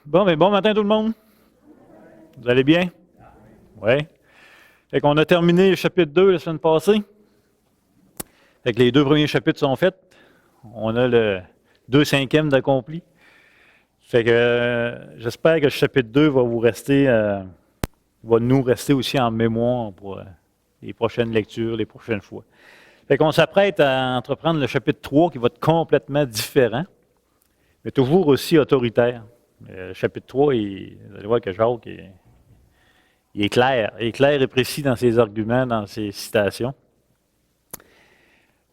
Bon matin tout le monde. Vous allez bien? Oui. Fait qu'on a terminé le chapitre 2 la semaine passée. Fait que les 2 premiers chapitres sont faits. On a le 2/5 d'accompli. Fait que j'espère que le chapitre 2 va nous rester aussi en mémoire pour les prochaines lectures, les prochaines fois. Fait qu'on s'apprête à entreprendre le chapitre 3 qui va être complètement différent, mais toujours aussi autoritaire. Le chapitre 3, vous allez voir que Jacques il est clair et précis dans ses arguments, dans ses citations.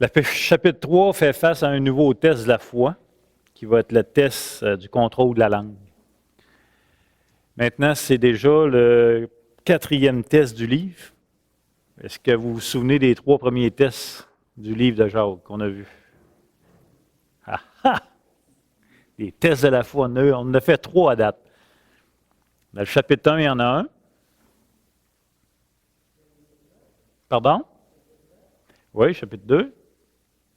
Le chapitre 3 fait face à un nouveau test de la foi, qui va être le test du contrôle de la langue. Maintenant, c'est déjà le 4e test du livre. Est-ce que vous vous souvenez des 3 premiers tests du livre de Jacques qu'on a vus? Ah ah! Les tests de la foi, on en a fait 3 à date. Dans le chapitre 1, il y en a un. Pardon? Oui, chapitre 2.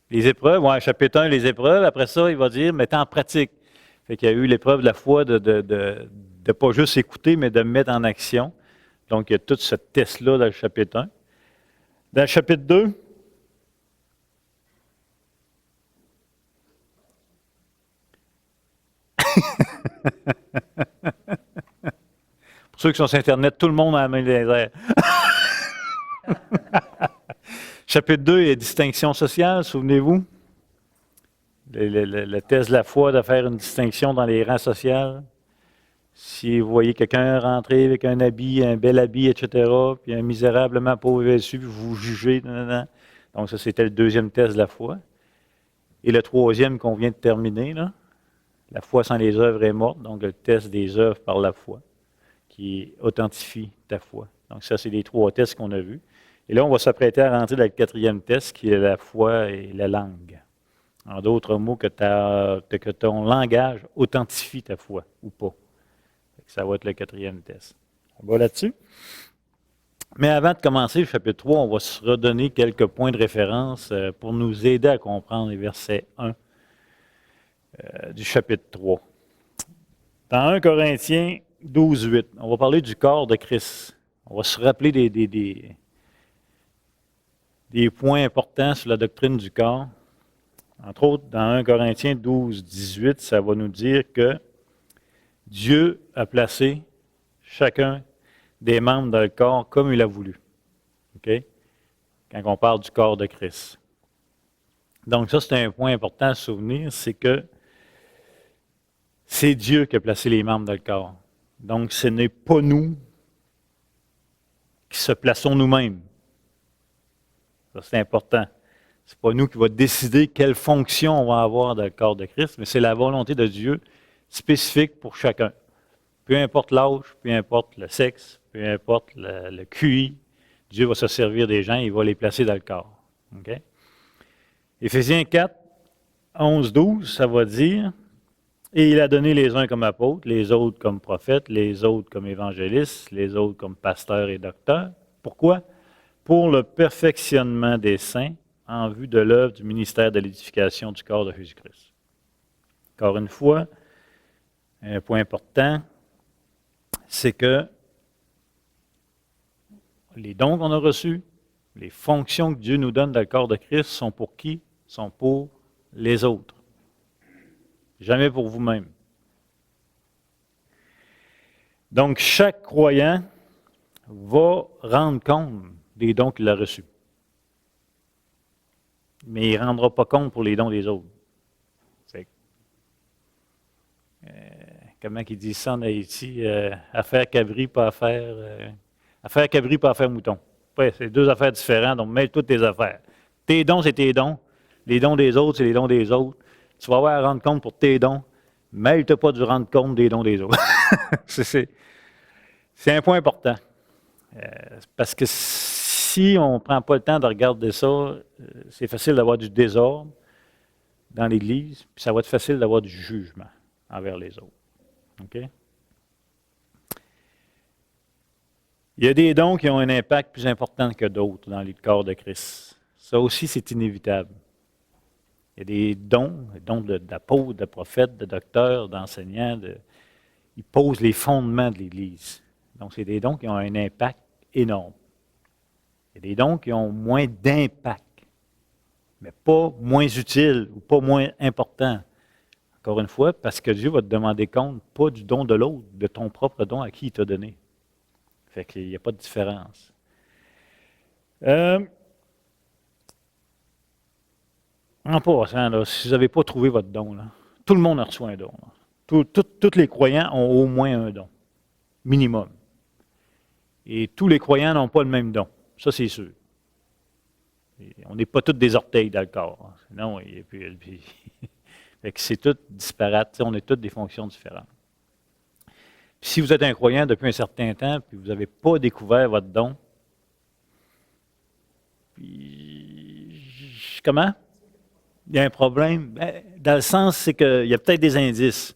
Les épreuves, oui, chapitre 1, les épreuves. Après ça, il va dire, mettez en pratique. Fait qu'il y a eu l'épreuve de la foi de pas juste écouter, mais de mettre en action. Donc, il y a tout ce test-là dans le chapitre 1. Dans le chapitre 2, pour ceux qui sont sur Internet, tout le monde a la main dans les airs. Chapitre 2, il y a distinction sociale, souvenez-vous? Le test de la foi de faire une distinction dans les rangs sociaux. Si vous voyez quelqu'un rentrer avec un habit, un bel habit, etc., puis un misérablement pauvre dessus, puis vous jugez. Donc, ça, c'était le 2e test de la foi. Et le 3e qu'on vient de terminer, là, la foi sans les œuvres est morte, donc le test des œuvres par la foi, qui authentifie ta foi. Donc, ça, c'est les 3 tests qu'on a vus. Et là, on va s'apprêter à rentrer dans le 4e test, qui est la foi et la langue. En d'autres mots, que ton langage authentifie ta foi ou pas. Ça va être le 4e test. On va là-dessus. Mais avant de commencer le chapitre 3, on va se redonner quelques points de référence pour nous aider à comprendre les versets 1 du chapitre 3. Dans 1 Corinthiens 12, 8, on va parler du corps de Christ. On va se rappeler des points importants sur la doctrine du corps. Entre autres, dans 1 Corinthiens 12, 18, ça va nous dire que Dieu a placé chacun des membres dans le corps comme il a voulu. OK? Quand on parle du corps de Christ. Donc ça, c'est un point important à se souvenir, c'est que c'est Dieu qui a placé les membres dans le corps. Donc ce n'est pas nous qui se plaçons nous-mêmes. Ça, c'est important. Ce n'est pas nous qui va décider quelle fonction on va avoir dans le corps de Christ, mais c'est la volonté de Dieu spécifique pour chacun. Peu importe l'âge, peu importe le sexe, peu importe le QI, Dieu va se servir des gens et il va les placer dans le corps. Okay? Éphésiens 4, 11, 12, ça va dire « Et il a donné les uns comme apôtres, les autres comme prophètes, les autres comme évangélistes, les autres comme pasteurs et docteurs. » Pourquoi? Pour le perfectionnement des saints en vue de l'œuvre du ministère de l'édification du corps de Jésus-Christ. Encore une fois, un point important, c'est que les dons qu'on a reçus, les fonctions que Dieu nous donne dans le corps de Christ sont pour qui? Sont pour les autres. Jamais pour vous-même. Donc, chaque croyant va rendre compte des dons qu'il a reçus. Mais il ne rendra pas compte pour les dons des autres. Comment ils disent ça en Haïti? Affaire cabri, pas affaire cabri, pas affaire mouton. Ouais, c'est 2 affaires différentes, donc mêle toutes tes affaires. Tes dons, c'est tes dons. Les dons des autres, c'est les dons des autres. Tu vas avoir à rendre compte pour tes dons. Mêle-toi pas du rendre compte des dons des autres. c'est un point important. Parce que si on ne prend pas le temps de regarder ça, c'est facile d'avoir du désordre dans l'Église, puis ça va être facile d'avoir du jugement envers les autres. OK? Il y a des dons qui ont un impact plus important que d'autres dans le corps de Christ. Ça aussi, c'est inévitable. Il y a des dons d'apôtres, de prophètes, de docteurs, d'enseignants, il pose les fondements de l'Église. Donc, c'est des dons qui ont un impact énorme. Il y a des dons qui ont moins d'impact, mais pas moins utiles ou pas moins importants. Encore une fois, parce que Dieu va te demander compte, pas du don de l'autre, de ton propre don à qui il t'a donné. Fait qu'il n'y a pas de différence. En passant, là, si vous n'avez pas trouvé votre don, là, tout le monde a reçu un don. Tous les croyants ont au moins un don, minimum. Et tous les croyants n'ont pas le même don. Ça, c'est sûr. Et on n'est pas tous des orteils dans le corps. Non, et puis fait que c'est tout disparate. On a toutes des fonctions différentes. Puis si vous êtes un croyant depuis un certain temps, puis vous n'avez pas découvert votre don, puis comment? Il y a un problème. Ben, dans le sens, c'est qu'il y a peut-être des indices.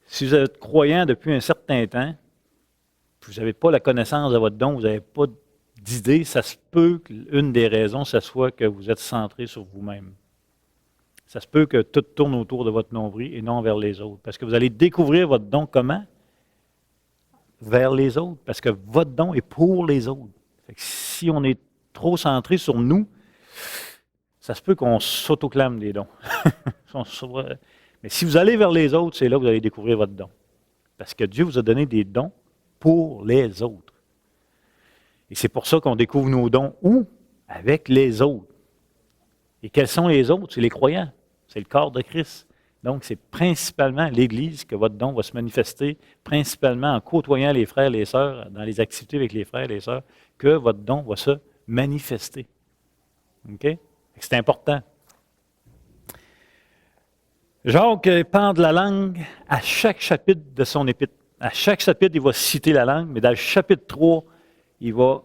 Si vous êtes croyant depuis un certain temps, puis vous n'avez pas la connaissance de votre don, vous n'avez pas d'idée, ça se peut qu'une des raisons, ce soit que vous êtes centré sur vous-même. Ça se peut que tout tourne autour de votre nombril et non vers les autres. Parce que vous allez découvrir votre don comment? Vers les autres. Parce que votre don est pour les autres. Fait que si on est trop centré sur nous, ça se peut qu'on s'autoclame des dons. Mais si vous allez vers les autres, c'est là que vous allez découvrir votre don. Parce que Dieu vous a donné des dons pour les autres. Et c'est pour ça qu'on découvre nos dons où? Avec les autres. Et quels sont les autres? C'est les croyants. C'est le corps de Christ. Donc, c'est principalement l'Église que votre don va se manifester, principalement en côtoyant les frères et les sœurs, dans les activités avec les frères et les sœurs, que votre don va se manifester. OK? C'est important. Jacques pend de la langue à chaque chapitre de son épître. À chaque chapitre, il va citer la langue, mais dans le chapitre 3, il va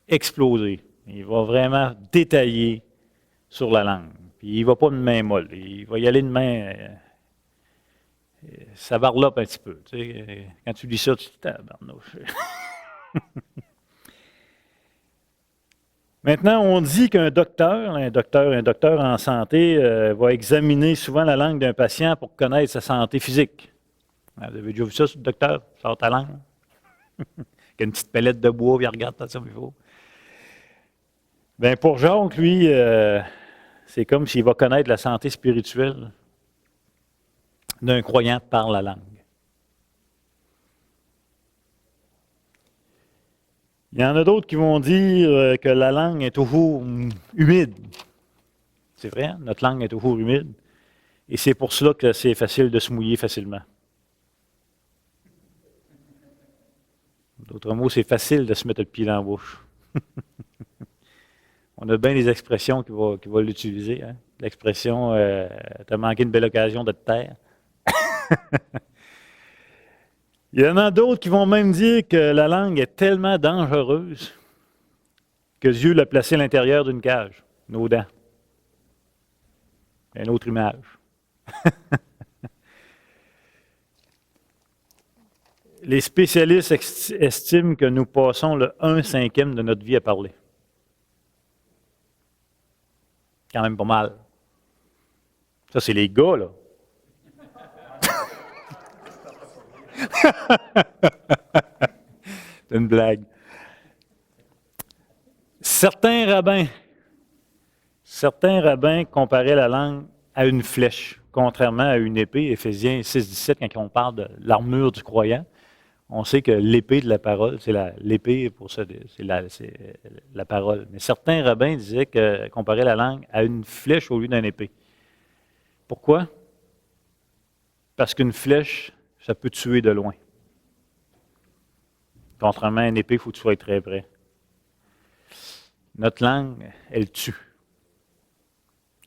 exploser. Il va vraiment détailler sur la langue. Puis il ne va pas de main molle. Il va y aller de main. Ça varlope un petit peu. Tu sais, quand tu lis ça, tu te dis tabarnouche. Maintenant, on dit qu'un docteur, un docteur en santé, va examiner souvent la langue d'un patient pour connaître sa santé physique. Vous avez déjà vu ça, ce docteur? Sort ta langue. Avec une petite pellette de bois, puis il regarde ça, il faut. Bien, pour Jacques, lui, c'est comme s'il va connaître la santé spirituelle d'un croyant par la langue. Il y en a d'autres qui vont dire que la langue est toujours humide. C'est vrai, hein? Notre langue est toujours humide. Et c'est pour cela que c'est facile de se mouiller facilement. D'autres mots, c'est facile de se mettre le pied dans la bouche. On a bien des expressions qui vont l'utiliser. Hein? L'expression « t'as manqué une belle occasion de te taire ». Il y en a d'autres qui vont même dire que la langue est tellement dangereuse que Dieu l'a placée à l'intérieur d'une cage, nos dents. Une autre image. Les spécialistes estiment que nous passons le 1/5 de notre vie à parler. Quand même pas mal. Ça, c'est les gars, là. C'est une blague. Certains rabbins comparaient la langue à une flèche, contrairement à une épée. Éphésiens 6,17, quand on parle de l'armure du croyant, on sait que l'épée de la parole, c'est l'épée pour ça, c'est la parole. Mais certains rabbins disaient comparaient la langue à une flèche au lieu d'une épée. Pourquoi? Parce qu'une flèche, ça peut tuer de loin. Contrairement à une épée, il faut que tu sois très près. Notre langue, elle tue.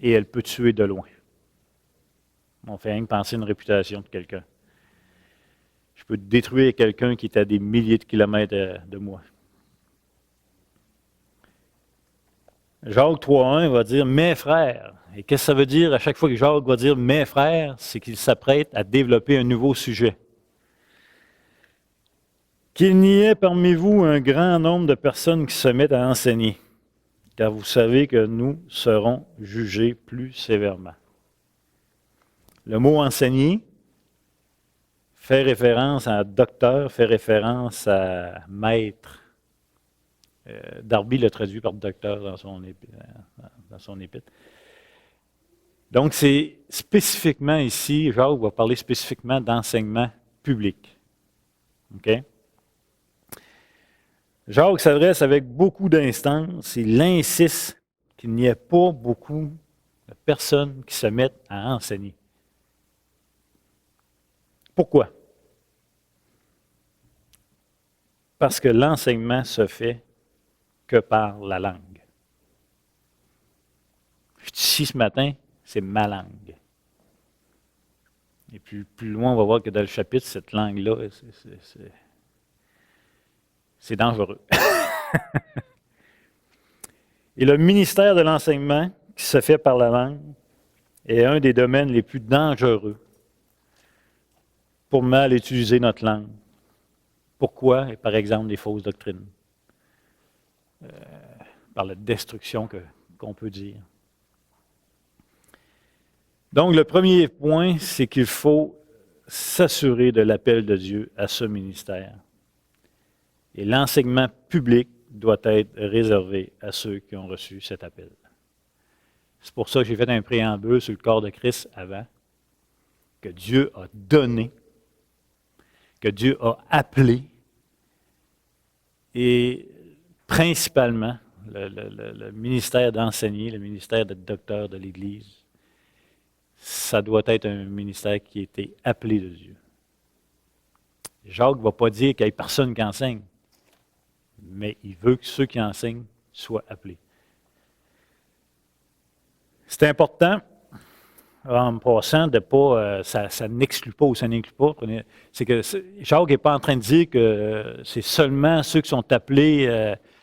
Et elle peut tuer de loin. On fait rien que penser à une réputation de quelqu'un. Je peux détruire quelqu'un qui est à des milliers de kilomètres de moi. Jacques 3,1 va dire « Mes frères ». Et qu'est-ce que ça veut dire à chaque fois que Jacques va dire « Mes frères », c'est qu'il s'apprête à développer un nouveau sujet. Qu'il n'y ait parmi vous un grand nombre de personnes qui se mettent à enseigner, car vous savez que nous serons jugés plus sévèrement. Le mot « enseigner » fait référence à docteur, fait référence à maître. Darby l'a traduit par docteur dans son épître. Donc, c'est spécifiquement ici, Jacques va parler spécifiquement d'enseignement public. OK? Jacques s'adresse avec beaucoup d'instances. Il insiste qu'il n'y ait pas beaucoup de personnes qui se mettent à enseigner. Pourquoi? Parce que l'enseignement se fait que par la langue. Je suis ici ce matin, c'est ma langue. Et puis plus loin, on va voir que dans le chapitre, cette langue-là, c'est dangereux. Et le ministère de l'enseignement, qui se fait par la langue, est un des domaines les plus dangereux pour mal utiliser notre langue. Pourquoi? Et par exemple, les fausses doctrines. Par la destruction qu'on peut dire. Donc, le premier point, c'est qu'il faut s'assurer de l'appel de Dieu à ce ministère. Et l'enseignement public doit être réservé à ceux qui ont reçu cet appel. C'est pour ça que j'ai fait un préambule sur le corps de Christ avant, que Dieu a donné, que Dieu a appelé, et principalement le ministère d'enseigner, le ministère de docteur de l'Église, ça doit être un ministère qui a été appelé de Dieu. Jacques ne va pas dire qu'il n'y ait personne qui enseigne, mais il veut que ceux qui enseignent soient appelés. C'est important, en passant, de pas, ça n'exclut pas ou ça n'inclut pas. C'est que Jacques n'est pas en train de dire que c'est seulement ceux qui sont appelés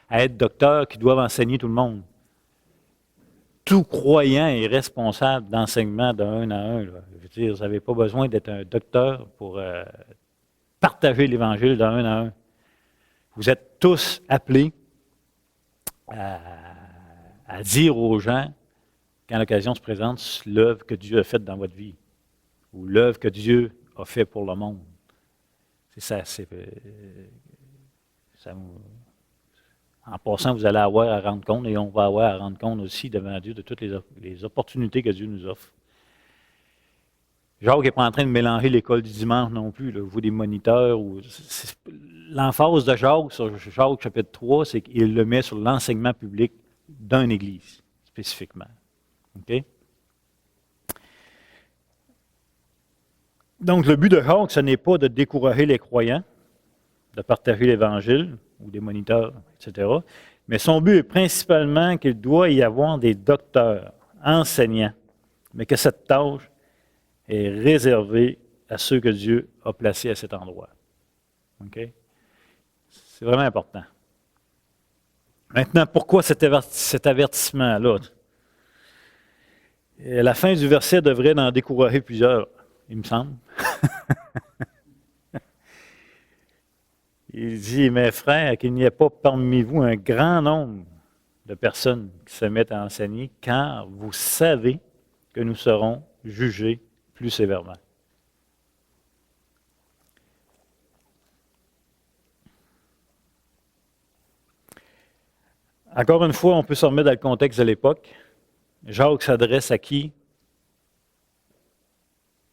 à être docteurs qui doivent enseigner tout le monde. Tout croyant est responsable d'enseignement d'un à un. Là. Je veux dire, vous n'avez pas besoin d'être un docteur pour partager l'Évangile d'un à un. Vous êtes tous appelés à dire aux gens, quand l'occasion se présente, l'œuvre que Dieu a faite dans votre vie, ou l'œuvre que Dieu a faite pour le monde. C'est ça, en passant, vous allez avoir à rendre compte, et on va avoir à rendre compte aussi devant Dieu de toutes les opportunités que Dieu nous offre. Jacques n'est pas en train de mélanger l'école du dimanche non plus, là, vous des moniteurs. L'emphase de Jacques sur Jacques chapitre 3, c'est qu'il le met sur l'enseignement public d'une église, spécifiquement. Okay? Donc, le but de Jacques, ce n'est pas de décourager les croyants, de partager l'Évangile, ou des moniteurs, etc. Mais son but est principalement qu'il doit y avoir des docteurs, enseignants, mais que cette tâche est réservée à ceux que Dieu a placés à cet endroit. Okay? C'est vraiment important. Maintenant, pourquoi cet avertissement-là? La fin du verset devrait en décourager plusieurs, il me semble. Il dit, mes frères, qu'il n'y ait pas parmi vous un grand nombre de personnes qui se mettent à enseigner, car vous savez que nous serons jugés plus sévèrement. Encore une fois, on peut se remettre dans le contexte de l'époque. Jacques s'adresse à qui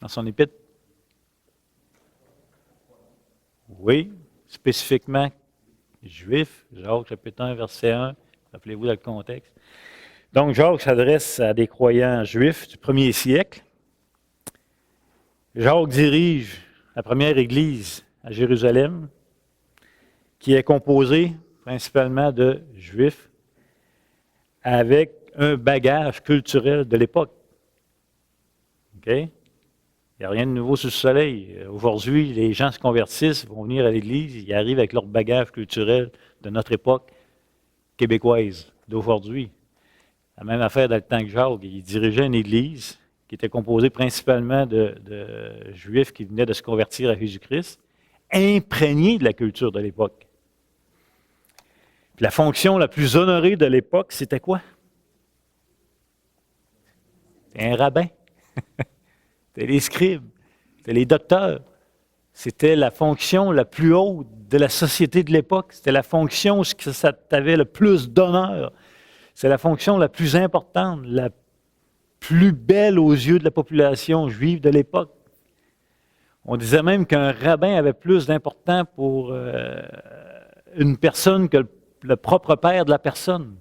dans son épître? Oui, spécifiquement juifs. Jacques chapitre 1, verset 1. Rappelez-vous dans le contexte. Donc, Jacques s'adresse à des croyants juifs du 1er siècle. Jacques dirige la première église à Jérusalem, qui est composée principalement de juifs avec un bagage culturel de l'époque. OK? Il n'y a rien de nouveau sous le soleil. Aujourd'hui, les gens se convertissent, vont venir à l'Église, ils arrivent avec leur bagage culturel de notre époque québécoise, d'aujourd'hui. La même affaire dans le temps que Jacques, il dirigeait une Église qui était composée principalement de Juifs qui venaient de se convertir à Jésus-Christ, imprégnés de la culture de l'époque. Puis la fonction la plus honorée de l'époque, c'était quoi? C'était un rabbin. C'était les scribes, c'était les docteurs. C'était la fonction la plus haute de la société de l'époque. C'était la fonction où ça avait le plus d'honneur. C'est la fonction la plus importante, la plus belle aux yeux de la population juive de l'époque. On disait même qu'un rabbin avait plus d'importance pour une personne que le propre père de la personne.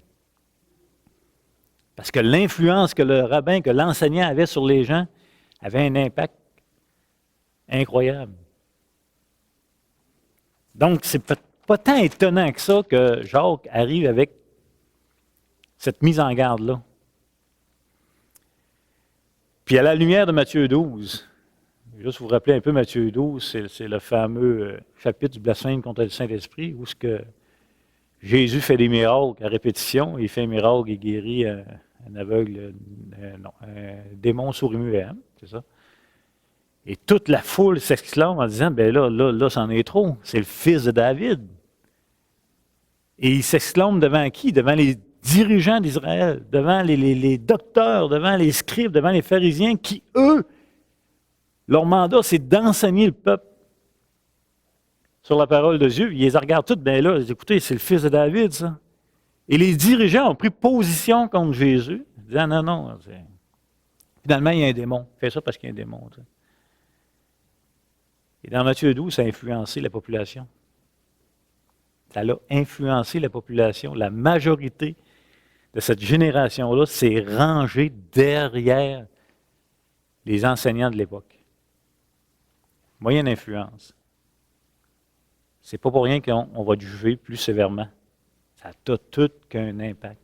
Parce que l'influence que le rabbin, que l'enseignant avait sur les gens, avait un impact incroyable. Donc, c'est pas tant étonnant que ça que Jacques arrive avec cette mise en garde-là. Puis à la lumière de Matthieu 12, juste vous rappeler un peu Matthieu 12, c'est le fameux chapitre du blasphème contre le Saint-Esprit, où ce que Jésus fait des miracles à répétition. Il fait un miracle, il guérit un aveugle, un démon sourd-muet, hein, c'est ça. Et toute la foule s'exclame en disant, ben là, c'en est trop, c'est le fils de David. Et il s'exclame devant qui? Devant les dirigeants d'Israël, devant les docteurs, devant les scribes, devant les pharisiens qui, eux, leur mandat, c'est d'enseigner le peuple sur la parole de Dieu. Ils les regardent tous, bien là, écoutez, c'est le fils de David, ça. Et les dirigeants ont pris position contre Jésus, disant, non, finalement, il y a un démon. Fais ça parce qu'il y a un démon. Tu sais. Et dans Matthieu 12, ça a influencé la population. Ça a influencé la population. La majorité de cette génération-là s'est rangée derrière les enseignants de l'époque. Moyenne influence. C'est pas pour rien qu'on va juger plus sévèrement. Ça a tout qu'un impact.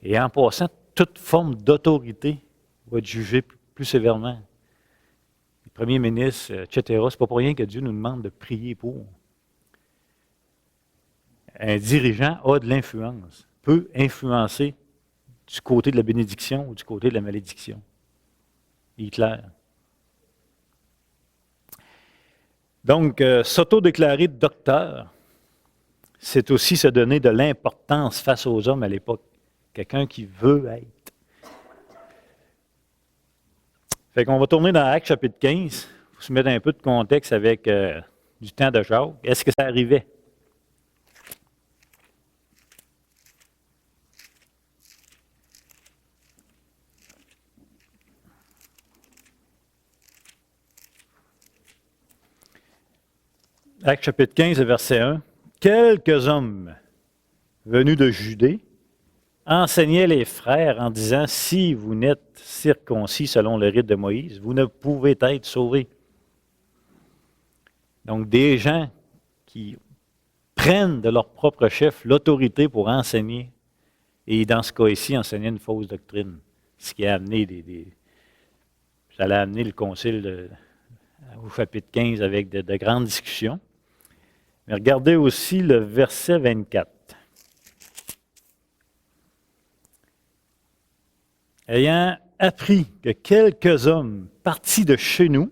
Et en passant, toute forme d'autorité va être jugée plus sévèrement. Les premiers ministres, etc., c'est pas pour rien que Dieu nous demande de prier pour. Un dirigeant a de l'influence, peut influencer du côté de la bénédiction ou du côté de la malédiction. Hitler. Donc, s'auto-déclarer docteur, c'est aussi se donner de l'importance face aux hommes à l'époque. Quelqu'un qui veut être. Fait qu'on va tourner dans Actes chapitre 15, pour se mettre un peu de contexte avec du temps de Jacques. Est-ce que ça arrivait? Actes chapitre 15, verset 1. Quelques hommes venus de Judée enseignaient les frères en disant, si vous n'êtes circoncis selon le rite de Moïse, vous ne pouvez être sauvés. Donc, des gens qui prennent de leur propre chef l'autorité pour enseigner, et dans ce cas ici, enseigner une fausse doctrine, ce qui a amené ça a amené le concile au chapitre 15 avec de grandes discussions. Mais regardez aussi le verset 24. Ayant appris que quelques hommes partis de chez nous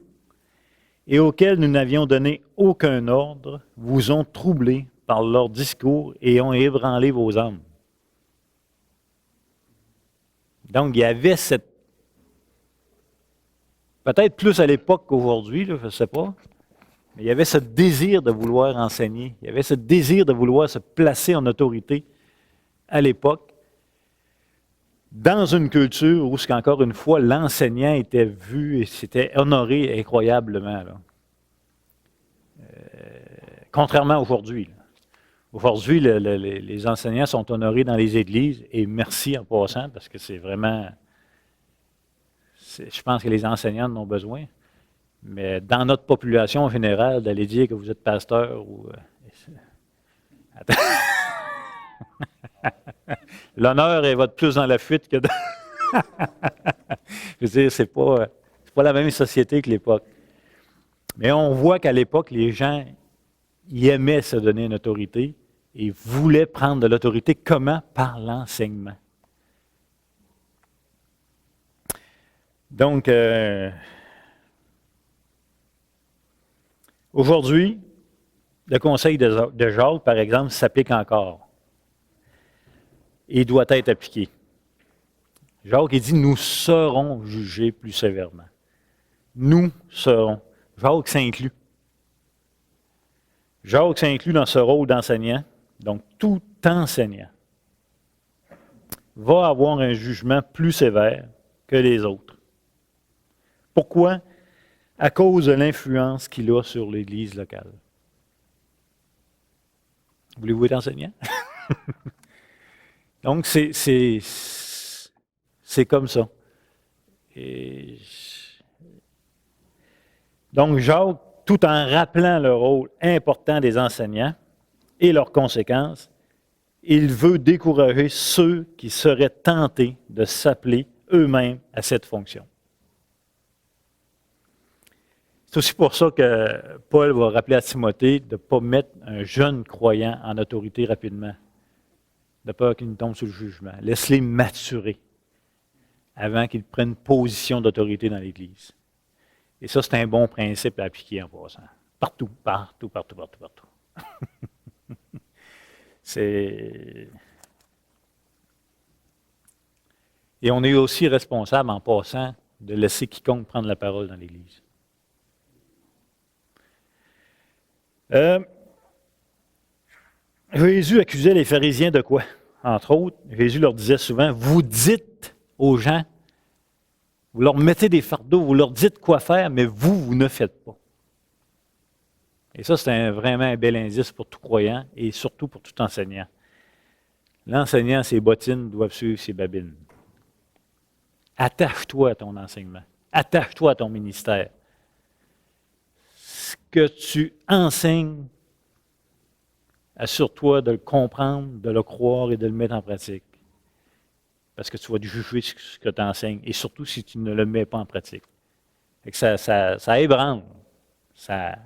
et auxquels nous n'avions donné aucun ordre, vous ont troublés par leur discours et ont ébranlé vos âmes. Donc, il y avait cette... Peut-être plus à l'époque qu'aujourd'hui, je ne sais pas, mais il y avait ce désir de vouloir enseigner. Il y avait ce désir de vouloir se placer en autorité à l'époque, dans une culture où, encore une fois, l'enseignant était vu et s'était honoré incroyablement. Contrairement à aujourd'hui. Aujourd'hui, les enseignants sont honorés dans les églises, et merci en passant, parce que c'est vraiment... Je pense que les enseignants en ont besoin. Mais dans notre population en général, d'aller dire que vous êtes pasteur ou... L'honneur est votre plus dans la fuite que dans... Je veux dire, c'est pas la même société que l'époque. Mais on voit qu'à l'époque, les gens ils aimaient se donner une autorité et voulaient prendre de l'autorité. Comment? Par l'enseignement. Donc, aujourd'hui, le conseil de Jacques, par exemple, s'applique encore. Et il doit être appliqué. Jacques, il dit, nous serons jugés plus sévèrement. Nous serons. Jacques s'inclut. Jacques s'inclut dans ce rôle d'enseignant. Donc, tout enseignant va avoir un jugement plus sévère que les autres. Pourquoi? À cause de l'influence qu'il a sur l'Église locale. Voulez-vous être enseignant? Donc, c'est comme ça. Donc, Jacques, tout en rappelant le rôle important des enseignants et leurs conséquences, il veut décourager ceux qui seraient tentés de s'appeler eux-mêmes à cette fonction. C'est aussi pour ça que Paul va rappeler à Timothée de ne pas mettre un jeune croyant en autorité rapidement, de peur qu'il ne tombe sous le jugement. Laisse-les maturer avant qu'ils prennent position d'autorité dans l'Église. Et ça, c'est un bon principe à appliquer en passant. Partout. Et on est aussi responsable, en passant, de laisser quiconque prendre la parole dans l'Église. Jésus accusait les pharisiens de quoi? Entre autres, Jésus leur disait souvent, vous dites aux gens, vous leur mettez des fardeaux, vous leur dites quoi faire, mais vous ne faites pas. Et ça, c'est vraiment un bel indice pour tout croyant et surtout pour tout enseignant. L'enseignant, ses bottines doivent suivre ses babines. Attache-toi à ton enseignement. Attache-toi à ton ministère. Ce que tu enseignes, assure-toi de le comprendre, de le croire et de le mettre en pratique. Parce que tu vas juger ce que tu enseignes, et surtout si tu ne le mets pas en pratique. Et que ça ébranle, ça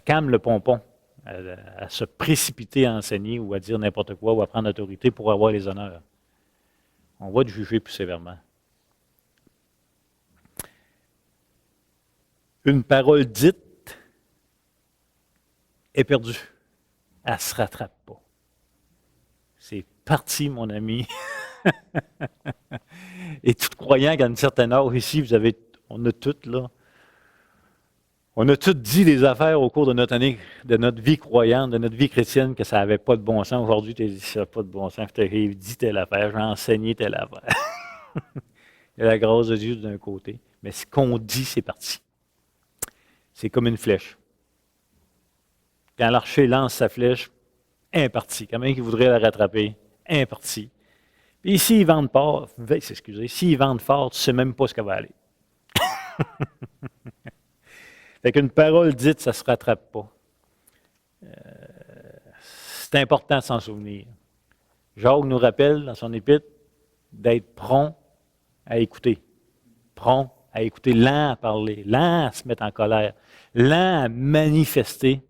calme le pompon à se précipiter à enseigner ou à dire n'importe quoi ou à prendre l'autorité pour avoir les honneurs. On va te juger plus sévèrement. Une parole dite est perdue. Elle ne se rattrape pas. C'est parti, mon ami. Et tout croyant qu'à une certaine heure ici, on a toutes là. On a tous dit des affaires au cours de notre année, de notre vie croyante, de notre vie chrétienne, que ça n'avait pas de bon sens. Aujourd'hui, tu as dit ça n'a pas de bon sens. Tu as dit telle affaire, j'ai enseigné telle affaire. Il y a la grâce de Dieu d'un côté. Mais ce qu'on dit, c'est parti. C'est comme une flèche. Quand l'archer lance sa flèche, imparti. Quand même qui voudrait la rattraper, imparti. Puis s'ils vendent fort, s'ils vendent fort, tu ne sais même pas ce qu'elle va aller. Fait qu'une parole dite, ça ne se rattrape pas. C'est important de s'en souvenir. Jacques nous rappelle dans son épître d'être prompt à écouter. Prompt à écouter, lent à parler, lent à se mettre en colère, lent à manifester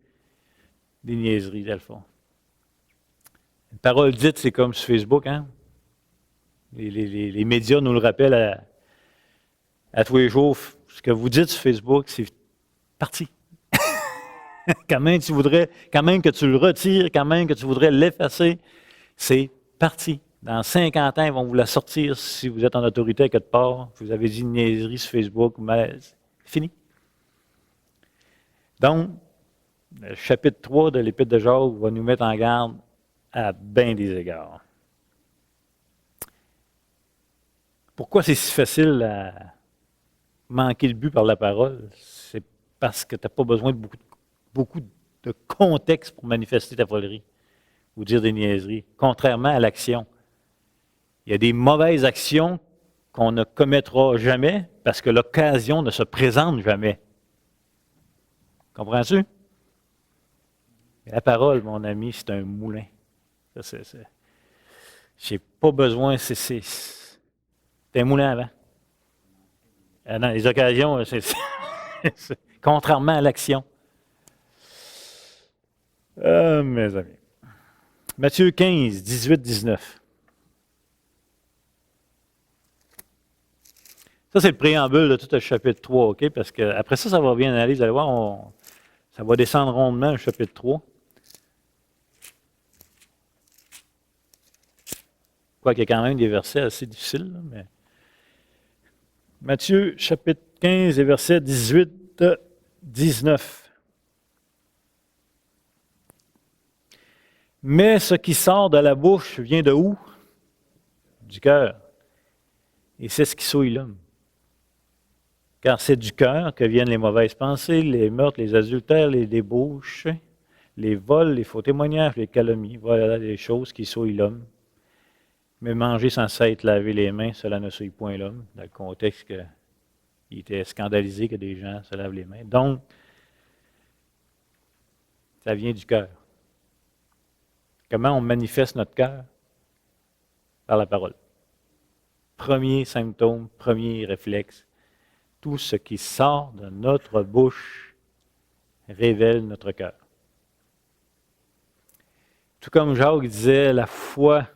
des niaiseries, dans le fond. Une parole dite, c'est comme sur Facebook, hein? Les médias nous le rappellent à tous les jours. Ce que vous dites sur Facebook, c'est parti. Quand même que tu le retires, quand même que tu voudrais l'effacer, c'est parti. Dans 50 ans, ils vont vous la sortir si vous êtes en autorité à quelque part. Vous avez dit une niaiserie sur Facebook, mais c'est fini. Donc, le chapitre 3 de l'Épître de Jacques va nous mettre en garde à bien des égards. Pourquoi c'est si facile à manquer le but par la parole? C'est parce que tu n'as pas besoin de beaucoup de contexte pour manifester ta folerie ou dire des niaiseries, contrairement à l'action. Il y a des mauvaises actions qu'on ne commettra jamais parce que l'occasion ne se présente jamais. Comprends-tu? La parole, mon ami, c'est un moulin. Je n'ai pas besoin, c'est un moulin avant. Dans les occasions, contrairement à l'action. Mes amis. Matthieu 15, 18, 19. Ça, c'est le préambule de tout le chapitre 3, OK? Parce qu'après ça, ça va bien aller. Vous allez voir, ça va descendre rondement, le chapitre 3. Quoiqu'il y a quand même des versets assez difficiles, là, mais... Matthieu, chapitre 15, et versets 18, 19. Mais ce qui sort de la bouche vient de où? Du cœur. Et c'est ce qui souille l'homme. Car c'est du cœur que viennent les mauvaises pensées, les meurtres, les adultères, les débauches, les vols, les faux témoignages, les calomnies. Voilà les choses qui souillent l'homme. Mais manger sans s'être lavé les mains, cela ne souille point l'homme, dans le contexte qu'il était scandalisé que des gens se lavent les mains. Donc, ça vient du cœur. Comment on manifeste notre cœur? Par la parole. Premier symptôme, premier réflexe, tout ce qui sort de notre bouche révèle notre cœur. Tout comme Jacques disait, la foi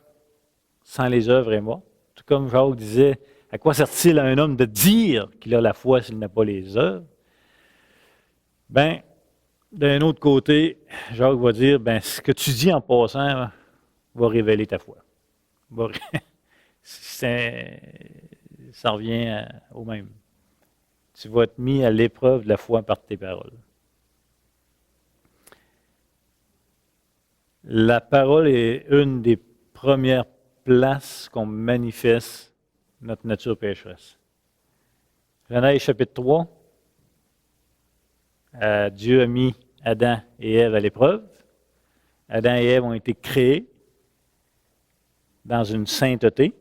sans les œuvres est morte. Tout comme Jacques disait, à quoi sert-il à un homme de dire qu'il a la foi s'il n'a pas les œuvres? Bien, d'un autre côté, Jacques va dire, bien, ce que tu dis en passant va révéler ta foi. Ça revient au même. Tu vas être mis à l'épreuve de la foi par tes paroles. La parole est une des premières places qu'on manifeste notre nature pécheresse. Genèse chapitre 3, Dieu a mis Adam et Ève à l'épreuve. Adam et Ève ont été créés dans une sainteté.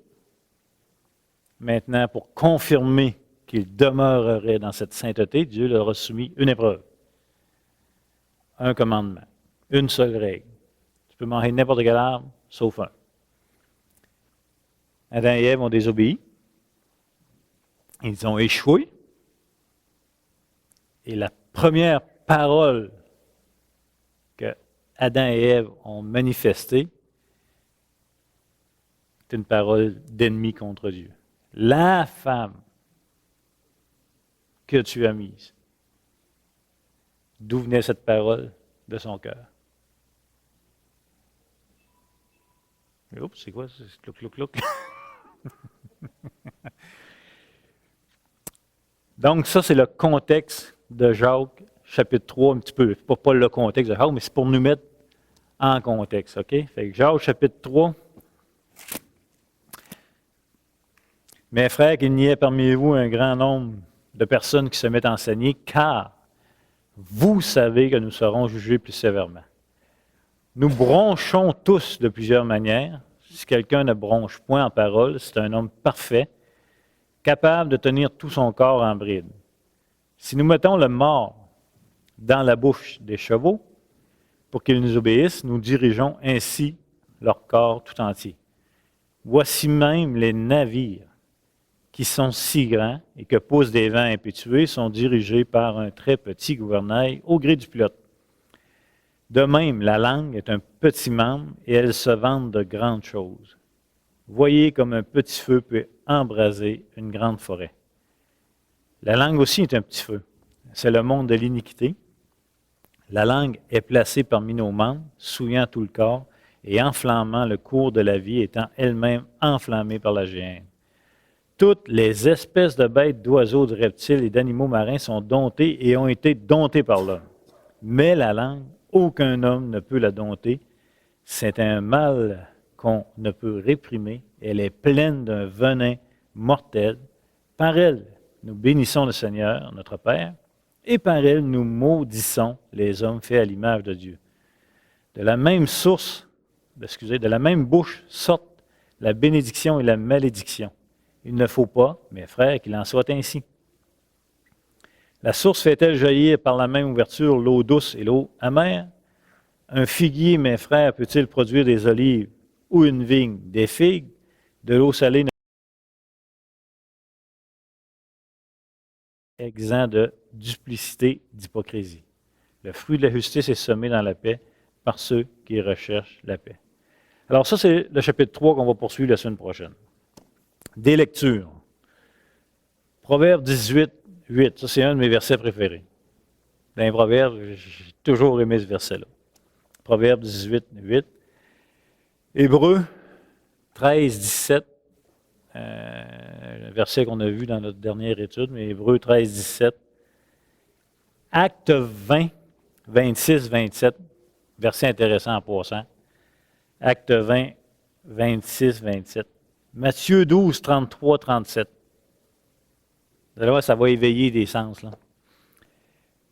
Maintenant, pour confirmer qu'ils demeureraient dans cette sainteté, Dieu leur a soumis une épreuve, un commandement, une seule règle. Tu peux manger n'importe quel arbre, sauf un. Adam et Ève ont désobéi. Ils ont échoué. Et la première parole que Adam et Ève ont manifestée, c'est une parole d'ennemi contre Dieu. La femme que tu as mise. D'où venait cette parole? De son cœur. Oups, c'est quoi ça? Clouc, clouc, clouc. Donc, ça, c'est le contexte de Jacques, chapitre 3, un petit peu. Pas le contexte de Jacques, mais c'est pour nous mettre en contexte, OK? Fait que Jacques, chapitre 3. Mes frères, qu'il n'y ait parmi vous un grand nombre de personnes qui se mettent à enseigner, car vous savez que nous serons jugés plus sévèrement. Nous bronchons tous de plusieurs manières. Si quelqu'un ne bronche point en parole, c'est un homme parfait, capable de tenir tout son corps en bride. Si nous mettons le mort dans la bouche des chevaux pour qu'ils nous obéissent, nous dirigeons ainsi leur corps tout entier. Voici même les navires qui sont si grands et que poussent des vents impétueux sont dirigés par un très petit gouvernail au gré du pilote. De même, la langue est un petit membre et elle se vante de grandes choses. Voyez comme un petit feu peut embraser une grande forêt. La langue aussi est un petit feu. C'est le monde de l'iniquité. La langue est placée parmi nos membres, souillant tout le corps et enflammant le cours de la vie, étant elle-même enflammée par la géhenne. Toutes les espèces de bêtes, d'oiseaux, de reptiles et d'animaux marins sont domptées et ont été domptées par l'homme. Mais la langue, aucun homme ne peut la dompter. C'est un mal qu'on ne peut réprimer. Elle est pleine d'un venin mortel. Par elle, nous bénissons le Seigneur, notre Père, et par elle, nous maudissons les hommes faits à l'image de Dieu. De la même source, de la même bouche sortent la bénédiction et la malédiction. Il ne faut pas, mes frères, qu'il en soit ainsi. La source fait-elle jaillir par la même ouverture l'eau douce et l'eau amère? Un figuier, mes frères, peut-il produire des olives ou une vigne des figues? De l'eau salée ne exempt de duplicité, d'hypocrisie. Le fruit de la justice est semé dans la paix par ceux qui recherchent la paix. Alors ça, c'est le chapitre 3 qu'on va poursuivre la semaine prochaine. Des lectures. Proverbe 18, 8. Ça, c'est un de mes versets préférés. Dans les Proverbes, j'ai toujours aimé ce verset-là. Proverbe 18, 8. Hébreux 13, 17. Un verset qu'on a vu dans notre dernière étude, mais Hébreux 13, 17. Acte 20, 26, 27. Verset intéressant en passant. Acte 20, 26, 27. Matthieu 12, 33, 37. Vous allez voir, ça va éveiller des sens, là.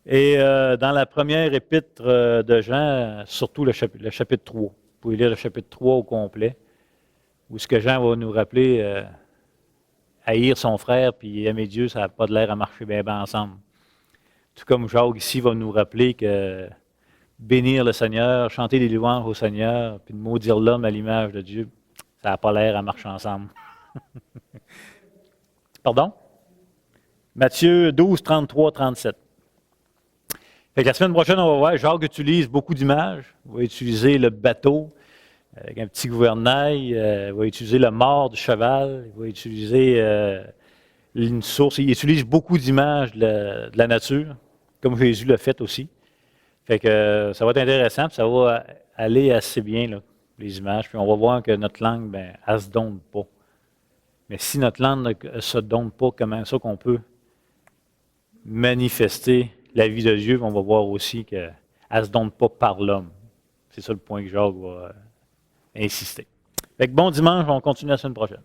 Et dans la première épître de Jean, surtout le chapitre 3. Vous pouvez lire le chapitre 3 au complet, où ce que Jean va nous rappeler, haïr son frère puis aimer Dieu, ça n'a pas de l'air à marcher bien ensemble. Tout comme Jacques ici va nous rappeler que bénir le Seigneur, chanter des louanges au Seigneur, puis de maudire l'homme à l'image de Dieu, ça n'a pas l'air à marcher ensemble. Pardon? Matthieu 12, 33, 37. Fait que la semaine prochaine, on va voir, Jacques utilise beaucoup d'images. Il va utiliser le bateau avec un petit gouvernail. Il va utiliser le mors du cheval. Il va utiliser une source. Il utilise beaucoup d'images de la nature, comme Jésus l'a fait aussi. Fait que ça va être intéressant, puis ça va aller assez bien, là, les images. Puis on va voir que notre langue, ben, elle ne se donne pas. Mais si notre langue ne se donne pas, comment ça qu'on peut manifester la vie de Dieu, on va voir aussi qu'elle ne se donne pas par l'homme. C'est ça le point que Jacques va insister. Fait que bon dimanche, on continue la semaine prochaine.